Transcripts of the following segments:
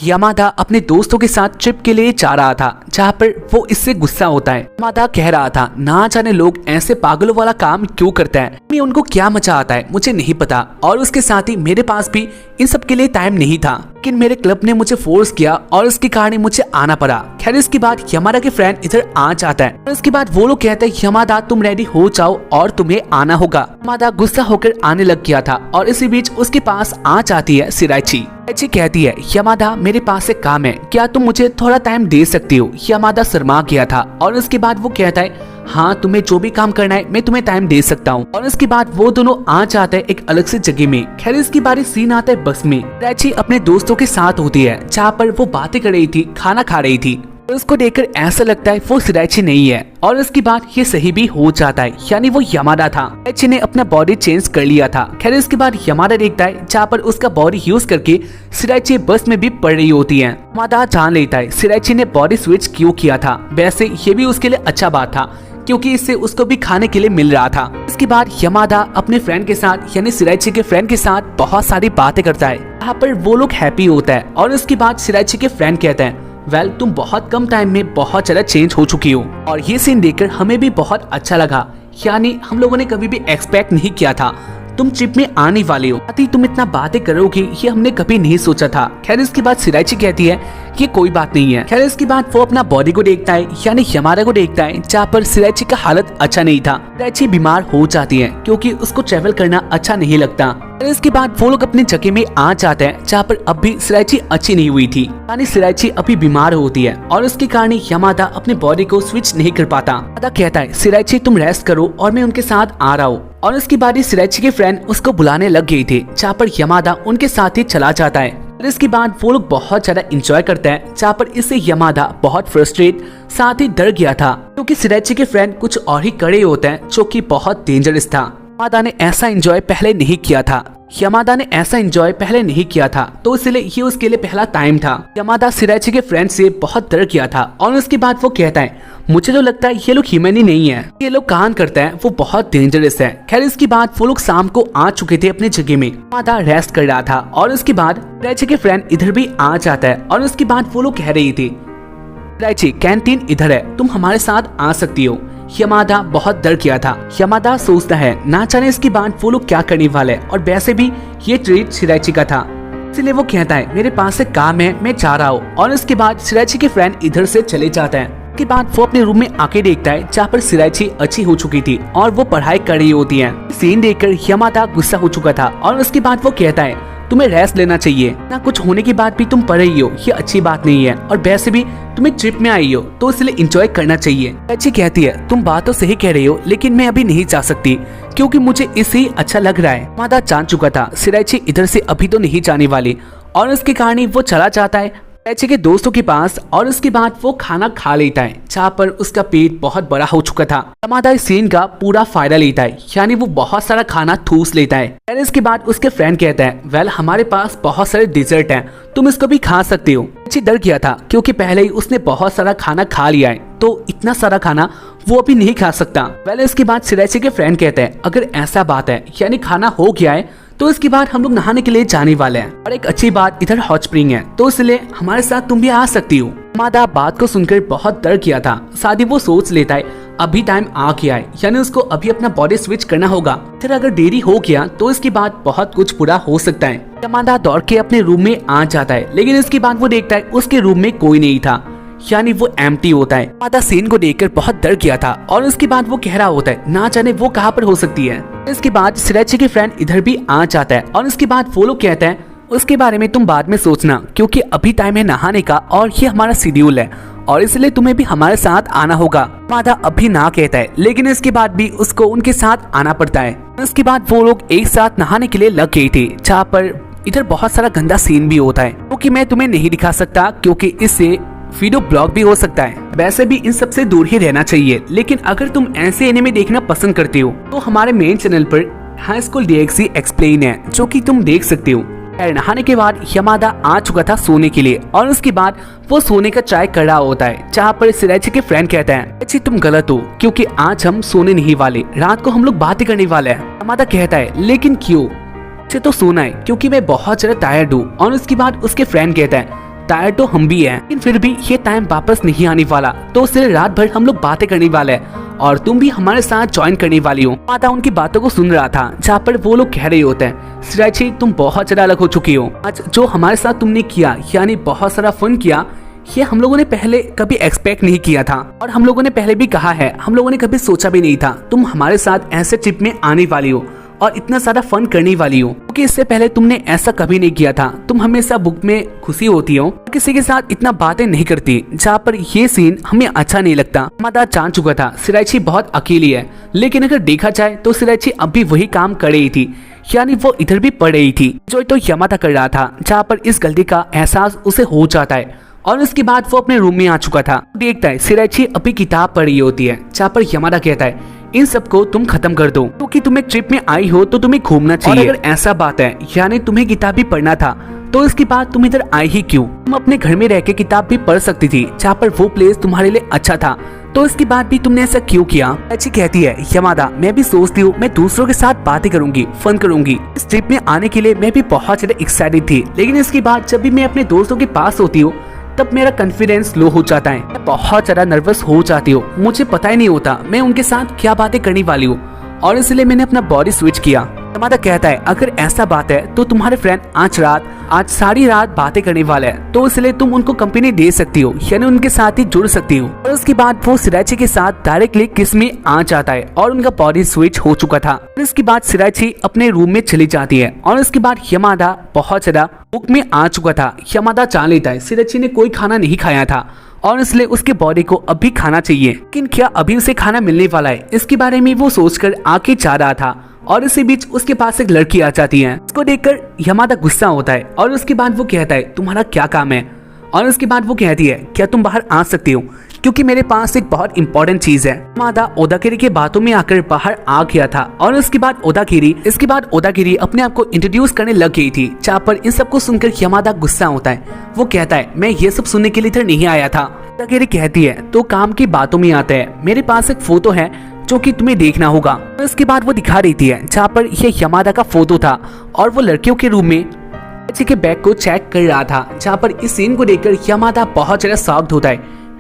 Yamada अपने दोस्तों के साथ ट्रिप के लिए जा रहा था, जहाँ पर वो इससे गुस्सा होता है। यामादा कह रहा था, ना जाने लोग ऐसे पागलों वाला काम क्यों करते हैं, मैं उनको क्या मचा आता है मुझे नहीं पता, और उसके साथ ही मेरे पास भी इन सब के लिए टाइम नहीं था, लेकिन मेरे क्लब ने मुझे फोर्स किया और उसके कारण मुझे आना पड़ा। खैर इसके बाद यामादा के फ्रेंड इधर आ जाता है और इसके बाद वो लोग कहते हैं, यामादा तुम रेडी हो जाओ और तुम्हें आना होगा। यामादा गुस्सा होकर आने लग गया था और इसी बीच उसके पास आ जाती है सिराइची। कहती है, यामादा मेरे पास एक काम है, क्या तुम मुझे थोड़ा टाइम दे सकती हो। यामादा शर्मा गया था और उसके बाद वो कहता है, हाँ तुम्हें जो भी काम करना है मैं तुम्हें टाइम दे सकता हूँ। और इसके बाद वो दोनों आ जाते हैं एक अलग से जगह में। खैर इसकी बारी सीन आता है बस में। सिराइची अपने दोस्तों के साथ होती है, जहाँ पर वो बातें कर रही थी, खाना खा रही थी। उसको देखकर ऐसा लगता है वो सिराइची नहीं है और इसकी बात ये सही भी हो जाता है, यानी वो यामादा था। सिराइची ने अपना बॉडी चेंज कर लिया था। खैर इसके बाद यामादा देखता है जहाँ पर उसका बॉडी यूज करके सिराइची बस में भी पड़ रही होती है। यामादा जान लेता है सिराइची ने बॉडी स्विच क्यों किया था। वैसे ये भी उसके लिए अच्छा बात था, क्योंकि इससे उसको भी खाने के लिए मिल रहा था। इसके बाद यामादा अपने फ्रेंड के साथ यानी सिराइची के फ्रेंड के साथ बहुत सारी बातें करता है, यहाँ पर वो लोग हैप्पी होता है। और उसके बाद सिराइची के फ्रेंड कहते हैं, वेल तुम बहुत कम टाइम में बहुत ज्यादा चेंज हो चुकी हो। और ये सीन देखकर हमें भी बहुत अच्छा लगा, यानी हम लोगों ने कभी भी एक्सपेक्ट नहीं किया था तुम ट्रिप में आने वाले हो, तुम इतना बातें करोगी ये हमने कभी नहीं सोचा था। खैर इसके बाद सिराइची कहती है ये कोई बात नहीं है। खैर इसके बाद वो अपना बॉडी को देखता है, यानी यामादा को देखता है, जहाँ पर सिराइची का हालत अच्छा नहीं था। सिराइची बीमार हो जाती है क्योंकि उसको ट्रेवल करना अच्छा नहीं लगता। इसके बाद वो लोग अपनी जगह में आ जाते हैं, जहाँ पर अब भी सिराइची अच्छी नहीं हुई थी, यानी सिराइची अभी बीमार होती है और उसके कारण यामादा अपने बॉडी को स्विच नहीं कर पाता। यामादा कहता है, सिराइची तुम रेस्ट करो और मैं उनके साथ आ रहा हूँ। और उसके बाद ही सिराइची के फ्रेंड उसको बुलाने लग गई थे, जहाँ पर यामादा उनके साथ ही चला जाता है। और इसके बाद वो लोग बहुत ज्यादा एंजॉय करते हैं, जहाँ पर इससे यामादा बहुत फ्रस्ट्रेट साथ ही डर गया था, क्योंकि सिराइची के फ्रेंड कुछ और ही कड़े होते हैं जो कि बहुत डेंजरस था। यामादा ने ऐसा एंजॉय पहले नहीं किया था। तो इसलिए ये उसके लिए पहला टाइम था। यामादा सिराइची के फ्रेंड से बहुत डर गया था और उसके बाद वो कहता है, मुझे तो लगता है ये लोग ह्यूमन ही नहीं है, ये लोग कान करते हैं, वो बहुत डेंजरस है। खैर इसके बाद वो लोग शाम को आ चुके थे अपनी जगह में। यामादा रेस्ट कर रहा था और उसके बाद सिराइची के फ्रेंड इधर भी आ जाता है और उसके बाद वो लोग कह रही थी, सिराइची कैंटीन इधर है, तुम हमारे साथ आ सकती हो। यामादा बहुत डर गया था। यामादा सोचता है ना जाने इसके बाद वो लोग क्या करने वाले, और वैसे भी ये ट्रीट सिराइची का था, इसलिए वो कहता है मेरे पास एक काम है, मैं जा रहा हूँ। और इसके बाद सिराइची के फ्रेंड इधर से चले जाते हैं। उसके बाद वो अपने रूम में आके देखता है, जहाँ पर सिराइची अच्छी हो चुकी थी और वो पढ़ाई कर रही होती है। सीन देखकर यामादा गुस्सा हो चुका था और उसके बाद वो कहता है, तुम्हें रेस्ट लेना चाहिए, ना कुछ होने के बाद भी तुम पढ़ रही हो, ये अच्छी बात नहीं है, और वैसे भी तुम्हें ट्रिप में आई हो तो इसलिए एंजॉय करना चाहिए। अच्छी कहती है, तुम बात तो सही कह रही हो, लेकिन मैं अभी नहीं जा सकती क्योंकि मुझे इससे ही अच्छा लग रहा है। यामादा जान चुका था सिराइची इधर से अभी तो नहीं जाने वाली और उसके कारण वो चला जाता है सिराइची के दोस्तों के पास। और उसके बाद वो खाना खा लेता है, जहाँ पर उसका पेट बहुत बड़ा हो चुका था। यामादा इस सीन का पूरा फायदा लेता है, यानी वो बहुत सारा खाना ठूस लेता है। और इसके बाद उसके फ्रेंड कहता है, वेल हमारे पास बहुत सारे डिजर्ट हैं, तुम इसको भी खा सकते हो। सिराइची डर गया था क्योंकि पहले ही उसने बहुत सारा खाना खा लिया है, तो इतना सारा खाना वो अभी नहीं खा सकता। पहले इसके बाद सिराइची के फ्रेंड कहते हैं, अगर ऐसा बात है यानी खाना हो गया है तो इसके बाद हम लोग नहाने के लिए जाने वाले हैं, और एक अच्छी बात इधर हॉट स्प्रिंग है, तो इसलिए हमारे साथ तुम भी आ सकती हो। यामादा बात को सुनकर बहुत डर गया था। साथ ही वो सोच लेता है अभी टाइम आ गया है, यानी उसको अभी अपना बॉडी स्विच करना होगा, फिर अगर देरी हो गया तो इसके बाद बहुत कुछ बुरा हो सकता है। यामादा दौड़ के अपने रूम में आ जाता है, लेकिन इसके बाद वो देखता है उसके रूम में कोई नहीं था, यानी वो एम्प्टी होता है। यामादा सीन को देखकर बहुत डर गया था और उसके बाद वो कह रहा होता है, ना जाने वो कहाँ पर हो सकती है। इसके बाद सिराइची के फ्रेंड इधर भी आ जाता है और उसके बाद वो लोग कहते हैं, उसके बारे में तुम बाद में सोचना, क्योंकि अभी टाइम है नहाने का और ये हमारा शेड्यूल है और इसलिए तुम्हें भी हमारे साथ आना होगा। यामादा अभी ना कहता है, लेकिन इसके बाद भी उसको उनके साथ आना पड़ता है। उसके बाद वो लोग एक साथ नहाने के लिए लग गए थे, जहाँ पर इधर बहुत सारा गंदा सीन भी होता है, क्योंकि मैं तुम्हें नहीं दिखा सकता क्योंकि इससे वीडियो ब्लॉग भी हो सकता है। वैसे भी इन सब से दूर ही रहना चाहिए, लेकिन अगर तुम ऐसे एनिमे देखना पसंद करते हो तो हमारे मेन चैनल पर हाई स्कूल डीएक्सी एक्सप्लेन है, जो कि तुम देख सकते हो। नहाने के बाद यामादा आ चुका था सोने के लिए और उसके बाद वो सोने का ट्राई कर रहा होता है, जहाँ पर सिराइची के फ्रेंड कहते हैं, अच्छी तुम गलत हो क्योंकि आज हम सोने नहीं वाले, रात को हम लोग बातें करने वाले हैं। यामादा कहता है, लेकिन क्यों? तो सोना है क्योंकि मैं बहुत ज्यादा टायर्ड हूँ। और उसके बाद उसके फ्रेंड कहता है, टायर्ड तो हम भी हैं, लेकिन फिर भी ये टाइम वापस नहीं आने वाला, तो सिर्फ रात भर हम लोग बातें करने वाले हैं और तुम भी हमारे साथ ज्वाइन करने वाली हो। माता उनकी बातों को सुन रहा था, जहाँ पर वो लोग कह रहे होते हैं, सिराइची तुम बहुत ज्यादा अलग हो चुकी हो। आज जो हमारे साथ तुमने किया, यानी बहुत सारा फन किया, ये हम लोगों ने पहले कभी एक्सपेक्ट नहीं किया था। और हम लोगों ने पहले भी कहा है, हम लोगों ने कभी सोचा भी नहीं था तुम हमारे साथ ऐसे ट्रिप में आने वाली हो और इतना सारा फन करने वाली हो, क्योंकि इससे पहले तुमने ऐसा कभी नहीं किया था। तुम हमेशा बुक में खुशी होती हो, किसी के साथ इतना बातें नहीं करती, जहाँ पर ये सीन हमें अच्छा नहीं लगता। यमादा जान चुका था सिराइची बहुत अकेली है, लेकिन अगर देखा जाए तो सिराइची अब भी वही काम कर रही थी, यानी वो इधर भी पड़ रही थी जो तो यमादा कर रहा था, जहाँ पर इस गलती का एहसास उसे हो जाता है। और उसके बाद वो अपने रूम में आ चुका था। देखता है सिराइची अभी किताब पढ़ रही होती है, जहाँ पर यमादा कहता है, इन सबको तुम खत्म कर दो, क्योंकि तुम एक ट्रिप में आई हो तो तुम्हें घूमना चाहिए। और अगर ऐसा बात है, यानी तुम्हें किताब भी पढ़ना था, तो इसके बाद तुम इधर आई ही क्यों? तुम अपने घर में रह के किताब भी पढ़ सकती थी, जहाँ पर वो प्लेस तुम्हारे लिए अच्छा था, तो इसके बाद भी तुमने ऐसा क्यों किया? अच्छी कहती है, यमादा मैं भी सोचती हूँ मैं दूसरों के साथ बातें करूंगी, फन करूंगी। इस ट्रिप में आने के लिए मैं भी बहुत ज्यादा एक्साइटेड थी, लेकिन इसके बाद जब भी मैं अपने दोस्तों के पास होती हूँ तब मेरा कॉन्फिडेंस लो हो जाता है, मैं बहुत ज्यादा नर्वस हो जाती हूँ, मुझे पता ही नहीं होता मैं उनके साथ क्या बातें करने वाली हूँ, और इसलिए मैंने अपना बॉडी स्विच किया। यमादा कहता है, अगर ऐसा बात है तो तुम्हारे फ्रेंड आज सारी रात बातें करने वाले हैं, तो इसलिए तुम उनको कंपनी दे सकती हो, यानी उनके साथ ही जुड़ सकती हो। और उसके बाद वो सिराइची के साथ डायरेक्टली किस में आ जाता है और उनका बॉडी स्विच हो चुका था। इसके बाद सिराइची अपने रूम में चली जाती है और उसके बाद यमादा बहुत ज्यादा बुक में आ चुका था। यमादा जान लेता है सिराइची ने कोई खाना नहीं खाया था और इसलिए उसके बॉडी को अभी खाना चाहिए, लेकिन क्या अभी उसे खाना मिलने वाला है, इसके बारे में वो सोचकर आगे जा रहा था। और इसी बीच उसके पास एक लड़की आ जाती है, उसको देखकर यमादा गुस्सा होता है और उसके बाद वो कहता है, तुम्हारा क्या काम है? और उसके बाद वो कहती है, क्या तुम बाहर आ सकती हो, क्योंकि मेरे पास एक बहुत इंपॉर्टेंट चीज है। यमादा ओदागिरी के बातों में आकर बाहर आ गया था और इसके बाद ओदागिरी अपने आप को इंट्रोड्यूस करने लग गई थी, जहाँ पर इन सबको सुनकर यमादा गुस्सा होता है। वो कहता है, मैं ये सब सुनने के लिए इधर नहीं आया था। ओदागिरी कहती है, तो काम की बातों में आते हैं, मेरे पास एक फोटो है जो कि तुम्हें देखना होगा। और इसके बाद वो दिखा रही थी जहाँ पर ये यमादा का फोटो था और वो लड़कियों के रूम में बच्चे के बैग को चेक कर रहा था, जहाँ पर इस सीन को देखकर यमादा बहुत ज्यादा शॉक्ड होता है,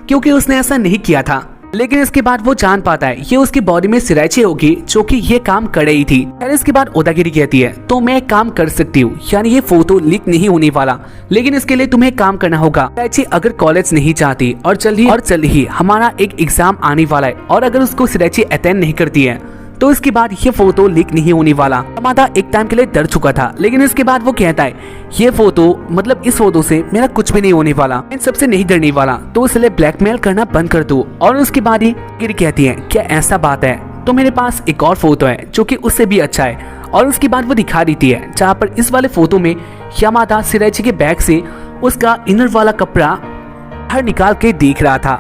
क्योंकि उसने ऐसा नहीं किया था। लेकिन इसके बाद वो जान पाता है ये उसकी बॉडी में सिराइची होगी जो कि ये काम कर रही थी। फिर इसके बाद ओदागिरी कहती है, तो मैं एक काम कर सकती हूँ, यानी ये फोटो लीक नहीं होने वाला, लेकिन इसके लिए तुम्हें काम करना होगा। सिराइची अगर कॉलेज नहीं जाती और जल्द ही हमारा एक एग्जाम आने वाला है, और अगर उसको सिराइची अटेंड नहीं करती है तो इसके बाद ये फोटो लीक नहीं होने वाला। यमादा एक टाइम के लिए डर चुका था, लेकिन इसके बाद वो कहता है, ये फोटो मतलब इस फोटो से मेरा कुछ भी नहीं होने वाला, मैं सबसे नहीं डरने वाला, तो इसलिए ब्लैकमेल करना बंद कर दो। और उसके बाद ही गिरी कहती है, क्या ऐसा बात है, तो मेरे पास एक और फोटो है जो कि उससे भी अच्छा है। और उसके बाद वो दिखा देती है, जहाँ पर इस वाले फोटो में यमादा सिराइची के बैग से उसका इनर वाला कपड़ा बाहर निकाल के देख रहा था।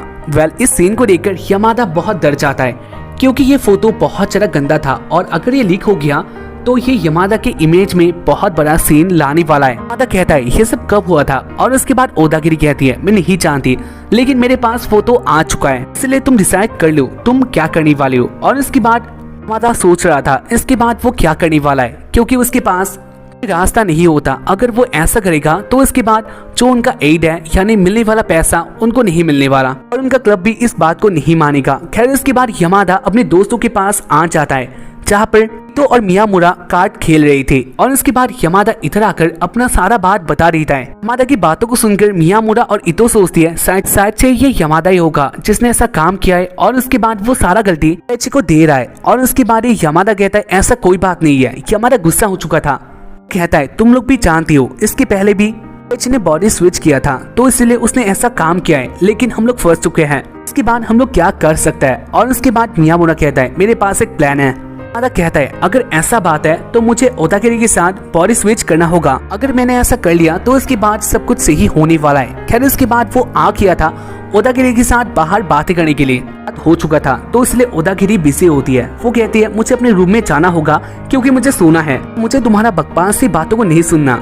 इस सीन को देखकर यमादा बहुत डर जाता है, क्योंकि ये फोटो बहुत ज्यादा गंदा था और अगर ये लीक हो गया तो ये यमादा के इमेज में बहुत बड़ा सीन लाने वाला है। यमादा कहता है, ये सब कब हुआ था? और उसके बाद ओदागिरी कहती है, मैं नहीं जानती, लेकिन मेरे पास फोटो आ चुका है, इसलिए तुम डिसाइड कर लो तुम क्या करने वाले हो। और इसके बाद यमादा सोच रहा था इसके बाद वो क्या करने वाला है, क्योंकि उसके पास रास्ता नहीं होता। अगर वो ऐसा करेगा तो इसके बाद जो उनका एड है, यानी मिलने वाला पैसा, उनको नहीं मिलने वाला और उनका क्लब भी इस बात को नहीं मानेगा। खैर इसके बाद यमादा अपने दोस्तों के पास आ जाता है, जहाँ पर तो और मियामुरा कार्ड खेल रहे थे। और इसके बाद यमादा इधर आकर अपना सारा बात बता देता है। यमादा की बातों को सुनकर मियामुरा और इतो सोचती है, शायद से ये यमादा ही होगा जिसने ऐसा काम किया है, और उसके बाद वो सारा गलती सिराइची को दे रहा है। और उसके बाद यमादा कहता है, ऐसा कोई बात नहीं है। यमादा गुस्सा हो चुका था, कहता है, तुम लोग भी जानती हो इसके पहले भी सिराइची ने बॉडी स्विच किया था, तो इसलिए उसने ऐसा काम किया है, लेकिन हम लोग फंस चुके हैं। इसके बाद हम लोग क्या कर सकते हैं? और उसके बाद मियामुरा कहता है, मेरे पास एक प्लान है। यमादा कहता है, अगर ऐसा बात है तो मुझे ओदागिरी के साथ बॉडी स्विच करना होगा, अगर मैंने ऐसा कर लिया तो इसके बाद सब कुछ सही होने वाला है। खैर इसके बाद वो आ गया था ओदागिरी के साथ बाहर बातें करने के लिए। बात हो चुका था तो इसलिए ओदागिरी बिजी होती है। वो कहती है, मुझे अपने रूम में जाना होगा क्योंकि मुझे सोना है, मुझे तुम्हारा बकवास सी बातों को नहीं सुनना।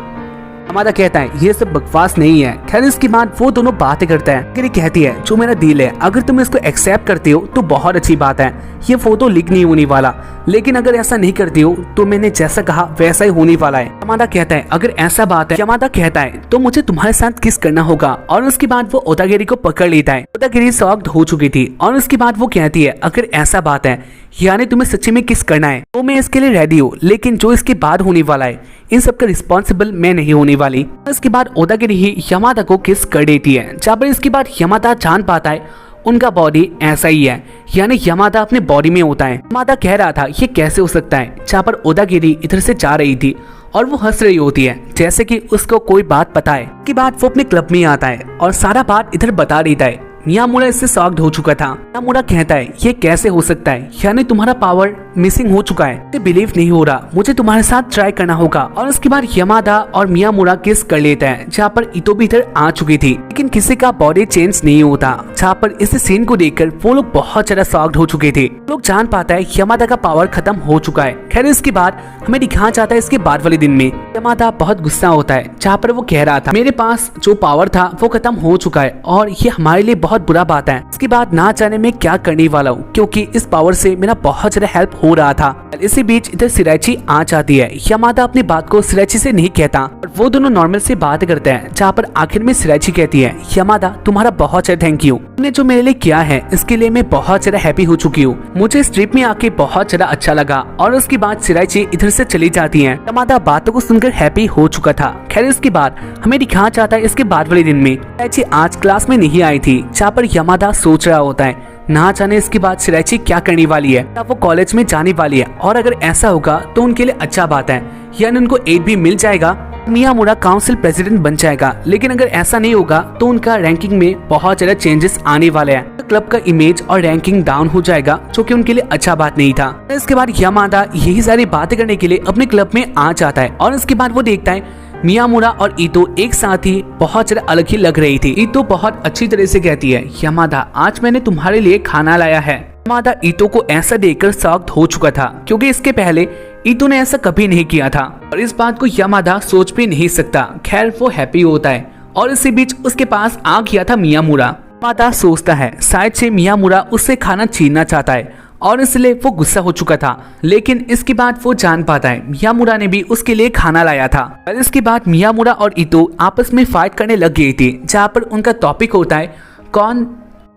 यामादा कहता है ये सब बकवास नहीं है। खैर इसके बाद वो दोनों बातें करते हैं। फिर कहती है जो मेरा डील है, अगर तुम इसको एक्सेप्ट करते हो तो बहुत अच्छी बात है, ये फोटो लीक नहीं होने वाला, लेकिन अगर ऐसा नहीं करती हो तो मैंने जैसा कहा वैसा ही होने वाला है। यामादा कहता है अगर ऐसा बात है, यामादा कहता है तो मुझे तुम्हारे साथ किस करना होगा। और उसके बाद वो ओतागिरी को पकड़ लेता है। ओतागिरी शॉक्ड हो चुकी थी और उसके बाद वो कहती है अगर ऐसा बात है यानी तुम्हें सच्ची में किस करना है तो मैं इसके लिए रेडी हूँ, लेकिन जो इसके बाद होने वाला है इन सब का रिस्पॉन्सिबल मैं नहीं होने वाली। इसके बाद ओतागिरी ही यामादा को किस कर देती है। जहाँ पर इसके बाद यामादा जान पाता है उनका बॉडी ऐसा ही है, यानी यामादा अपने बॉडी में होता है। यामादा कह रहा था ये कैसे हो सकता है। जहाँ पर ओतागिरी इधर से जा रही थी और वो हंस रही होती है जैसे कि उसको कोई बात पता है। उसके बाद वो अपने क्लब में आता है और सारा बात इधर बता देता है। मियामुरा इससे शॉक्ड हो चुका था। मियामुरा कहता है ये कैसे हो सकता है, यानी तुम्हारा पावर मिसिंग हो चुका है, मुझे बिलीव नहीं हो रहा, मुझे तुम्हारे साथ ट्राई करना होगा। और उसके बाद यामादा और मियामुरा किस कर लेता है। जहाँ पर इतो भी इधर आ चुकी थी, लेकिन किसी का बॉडी चेंज नहीं होता। जहाँ पर इस सीन को देखकर वो लोग बहुत ज्यादा शॉक्ड हो चुके थे। लोग जान पाता है यामादा का पावर खत्म हो चुका है। खैर इसके बाद हमें दिखाया जाता है इसके बाद वाले दिन में यामादा बहुत गुस्सा होता है। जहाँ पर वो कह रहा था मेरे पास जो पावर था वो खत्म हो चुका है और ये हमारे लिए बहुत बुरा बात है। इसके बाद ना जाने मैं क्या करने वाला हूँ, क्योंकि इस पावर से मेरा बहुत ज्यादा हेल्प हो रहा था। इसी बीच इधर सिराइची आ जाती है। यामादा अपनी बात को सिराइची से नहीं कहता और वो दोनों नॉर्मल से बात करते हैं। जहाँ पर आखिर में सिराइची कहती है यामादा तुम्हारा बहुत ज्यादा थैंक यू, तुमने जो मेरे लिए किया है इसके लिए मैं बहुत ज्यादा हैप्पी हो चुकी हूँ, मुझे इस ट्रिप में आके बहुत ज्यादा अच्छा लगा। और उसके बाद सिराइची इधर से चली जाती है। यामादा बातों को सुनकर हैप्पी हो चुका था। खैर इसके बाद हमें दिखाया जाता है इसके बाद वाले दिन में सिराइची आज क्लास में नहीं आई थी। जहाँ पर यामादा सोच रहा होता है ना जाने इसके बाद सिराइची क्या करने वाली है, वो कॉलेज में जाने वाली है और अगर ऐसा होगा तो उनके लिए अच्छा बात है, यानी उनको एड भी मिल जाएगा, मियामुरा काउंसिल प्रेसिडेंट बन जाएगा। लेकिन अगर ऐसा नहीं होगा तो उनका रैंकिंग में बहुत ज्यादा चेंजेस आने वाले हैं, क्लब का इमेज और रैंकिंग डाउन हो जाएगा, जो कि उनके लिए अच्छा बात नहीं था। इसके बाद यामादा यही सारी बातें करने के लिए अपने क्लब में आ जाता है और इसके बाद वो देखता है मियामुरा और ईतो एक साथ ही बहुत ज्यादा अलग ही लग रही थी। ईतो बहुत अच्छी तरह से कहती है यामादा आज मैंने तुम्हारे लिए खाना लाया है। यामादा ईतो को ऐसा देखकर शॉक्ड हो चुका था, क्योंकि इसके पहले ईतो ने ऐसा कभी नहीं किया था और इस बात को यामादा सोच भी नहीं सकता। खैर वो हैप्पी होता है और इसी बीच उसके पास आ गया था मियामुरा। यामादा सोचता है शायद से मियामुरा उससे खाना छीनना चाहता है और इसलिए वो गुस्सा हो चुका था। लेकिन इसके बाद वो जान पाता है मियामुरा ने भी उसके लिए खाना लाया था। और इसके बाद मियामुरा और ईतो आपस में फाइट करने लग गई थी। जहाँ पर उनका टॉपिक होता है कौन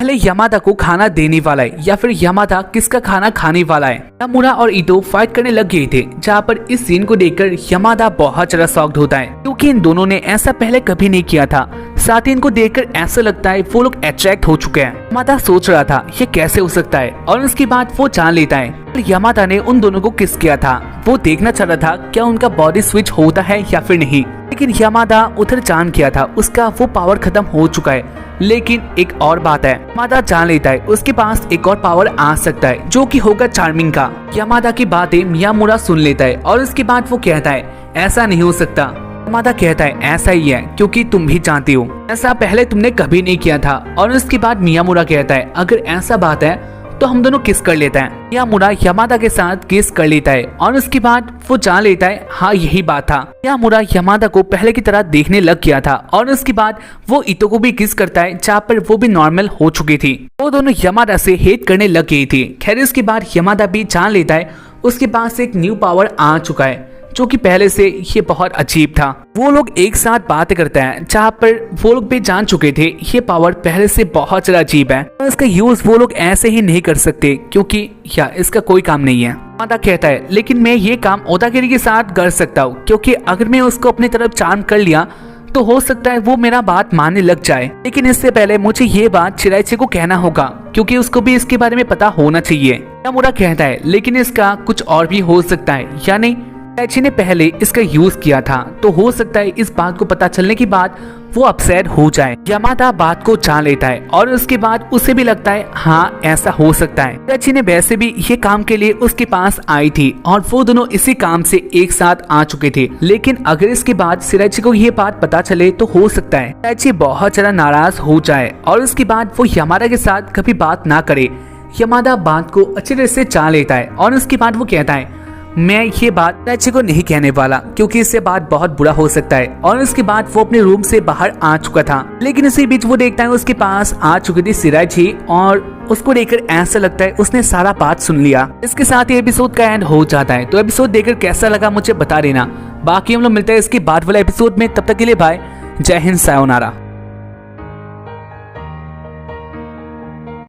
पहले यामादा को खाना देने वाला है या फिर यामादा किसका खाना खाने वाला है। मियामुरा और ईतो फाइट करने लग गए थे। जहाँ पर इस सीन को देखकर यामादा बहुत ज्यादा शॉक्ड होता है, क्योंकि इन दोनों ने ऐसा पहले कभी नहीं किया था। साथ ही इनको देखकर ऐसा लगता है वो लोग अट्रैक्ट हो चुके हैं। यामादा सोच रहा था ये कैसे हो सकता है और उसके बाद वो जान लेता है यामादा ने उन दोनों को किस किया था। वो देखना चाह रहा था क्या उनका बॉडी स्विच होता है या फिर नहीं, लेकिन यामादा उधर जान किया था उसका वो पावर खत्म हो चुका है। लेकिन एक और बात है, यामादा जान लेता है उसके पास एक और पावर आ सकता है जो कि होगा चार्मिंग का। यामादा की बातें मियामुरा सुन लेता है और उसके बाद वो कहता है ऐसा नहीं हो सकता। यामादा कहता है ऐसा ही है, क्योंकि तुम भी जानती हो ऐसा पहले तुमने कभी नहीं किया था। और उसके बाद मियामुरा कहता है अगर ऐसा बात है तो हम दोनों किस कर लेते हैं। मियामुरा यामादा के साथ किस कर लेता है और उसके बाद वो जान लेता है हाँ यही बात था। मियामुरा यामादा को पहले की तरह देखने लग गया था और उसके बाद वो ईतो को भी किस करता है, जहाँ पर वो भी नॉर्मल हो चुकी थी। वो दोनों यामादा से हेट करने लग गई थी। खैर इसके बाद यामादा भी जान लेता है उसके पास एक न्यू पावर आ चुका है, जो कि पहले से ये बहुत अजीब था। वो लोग एक साथ बात करते हैं, जहाँ पर वो लोग भी जान चुके थे ये पावर पहले से बहुत ज्यादा अजीब है और इसका यूज वो लोग ऐसे ही नहीं कर सकते, क्योंकि या इसका कोई काम नहीं है। यामादा कहता है लेकिन मैं ये काम ओतागिरी के साथ कर सकता हूँ, क्योंकि अगर मैं उसको अपनी तरफ चार्म कर लिया तो हो सकता है वो मेरा बात मानने लग जाए। लेकिन इससे पहले मुझे ये बात शिराइची को कहना होगा, क्योंकि उसको भी इसके बारे में पता होना चाहिए। यामुरा कहता है लेकिन इसका कुछ और भी हो सकता है, यानी शिराइची ने पहले इसका यूज किया था तो हो सकता है इस बात को पता चलने के बाद वो अपसेट हो जाए। यामादा बात को जान लेता है और उसके बाद उसे भी लगता है हाँ ऐसा हो सकता है। शिराइची ने वैसे भी ये काम के लिए उसके पास आई थी और वो दोनों इसी काम से एक साथ आ चुके थे। लेकिन अगर इसके बाद शिराइची को ये बात पता चले तो हो सकता है शिराइची बहुत ज्यादा नाराज हो जाए और उसके बाद वो यामादा के साथ कभी बात ना करे। यामादा बात को अच्छी तरह से जान लेता है और उसके बाद वो कहता है मैं ये बात सिराइची को नहीं कहने वाला क्योंकि इससे बात बहुत बुरा हो सकता है। और उसके बाद वो अपने रूम से बाहर आ चुका था, लेकिन इसी बीच वो देखता है उसके पास आ चुकी थी सिराइची और उसको देखकर ऐसा लगता है उसने सारा बात सुन लिया। इसके साथ ही एपिसोड का एंड हो जाता है। तो एपिसोड देखकर कैसा लगा मुझे बता देना। बाकी हम लोग मिलते हैं इसके बाद वाले एपिसोड में, तब तक के लिए बाय, जय हिंद, सायोनारा।